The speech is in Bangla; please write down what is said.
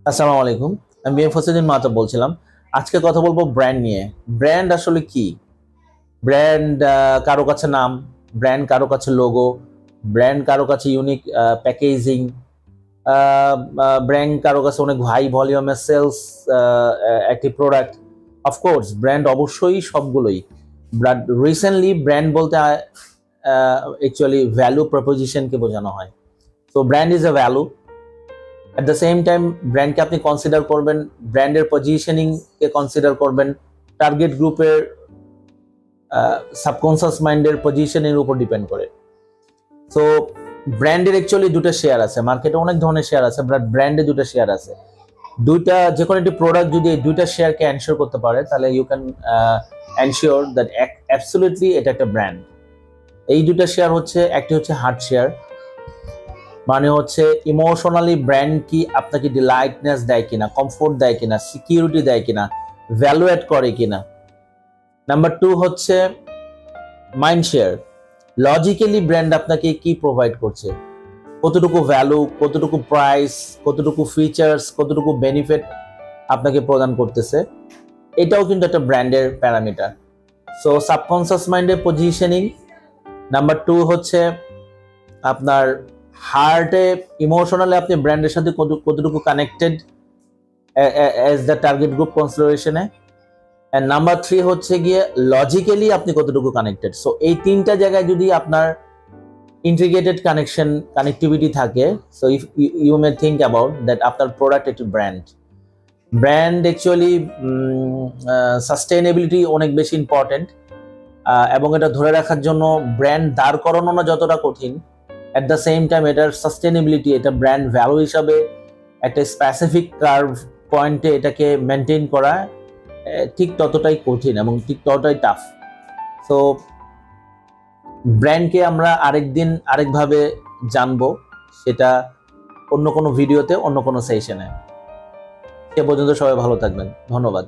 আসসালামু আলাইকুম। আমি বিএম ফসিদ্দিন মাহতাব বলছিলাম। আজকে কথা বলবো ব্র্যান্ড নিয়ে। ব্র্যান্ড আসলে কি? ব্র্যান্ড কারো কাছে নাম, ব্র্যান্ড কারো কাছে লোগো, ব্র্যান্ড কারো কাছে ইউনিক প্যাকেজিং, ব্র্যান্ড কারো কাছে অনেক হাই ভলিউমের সেলস একটি প্রোডাক্ট। অফকোর্স ব্র্যান্ড অবশ্যই সবগুলোই, বাট রিসেন্টলি ব্র্যান্ড বলতে অ্যাকচুয়ালি ভ্যালু প্রপোজিশনকে বোঝানো হয়। তো brand is a value. At the same time ব্র্যান্ডকে আপনি কনসিডার করবেন, ব্র্যান্ডের পজিশনিং কে কনসিডার করবেন, টার্গেট গ্রুপের সাবকনসিয়াস মাইন্ডের পজিশনের উপর ডিপেন্ড করে। সো ব্র্যান্ডের অ্যাকচুয়ালি দুটো শেয়ার আছে, মার্কেটে অনেক ধরনের শেয়ার আছে, বাট ব্র্যান্ডে দুটো শেয়ার আছে। দুইটা যে কোনো একটি প্রোডাক্ট যদি এই দুইটা শেয়ারকে এনশিওর করতে পারে, তাহলে you can ensure that absolutely এটা একটা ব্র্যান্ড। এই দুইটা শেয়ার হচ্ছে, একটি হচ্ছে হার্ট শেয়ার, মানে হচ্ছে ইমোশনালি ব্র্যান্ড কি আপনাকে ডিলাইটনেস দেয় কিনা, কমফোর্ট দেয় কিনা, সিকিউরিটি দেয় কিনা, ভ্যালু অ্যাড করে কিনা। নাম্বার টু হচ্ছে মাইন্ড শেয়ার, লজিক্যালি ব্র্যান্ড আপনাকে কি প্রোভাইড করছে, কতটুকু ভ্যালু, কতটুকু প্রাইস, কতটুকু ফিচার্স, কতটুকু বেনিফিট আপনাকে প্রদান করতেছে। এটাও কিন্তু একটা ব্র্যান্ডের প্যারামিটার। সো সাবকনসিয়াস মাইন্ডের পজিশনিং। নাম্বার টু হচ্ছে আপনার হার্টে ইমোশনালি আপনি ব্র্যান্ডের সাথে কতটুকু connected as the target group কনসিডারেশনে। এন্ড নাম্বার থ্রি হচ্ছে গিয়ে লজিক্যালি আপনি কতটুকু কানেক্টেড। সো এই তিনটা জায়গায় যদি আপনার ইন্টিগ্রেটেড কানেক্টিভিটি থাকে, so if you may think about that আপনার প্রোডাক্ট একটি ব্র্যান্ড। ব্র্যান্ড অ্যাকচুয়ালি সাস্টেইনেবিলিটি অনেক বেশি ইম্পর্টেন্ট, এবং এটা ধরে রাখার জন্য ব্র্যান্ড দাঁড় করানো না যতটা কঠিন, অ্যাট দ্য সেম টাইম এটার সাস্টেনেবিলিটি, এটা ব্র্যান্ড ভ্যালু হিসাবে একটা স্পেসিফিক কার্ভ পয়েন্টে এটাকে মেনটেন করা ঠিক ততটাই কঠিন এবং ঠিক ততটাই টাফ। সো ব্র্যান্ডকে আমরা আরেকদিন আরেকভাবে জানবো, সেটা অন্য কোনো ভিডিওতে, অন্য কোনো সেশনে। সে পর্যন্ত সবাই ভালো থাকবেন। ধন্যবাদ।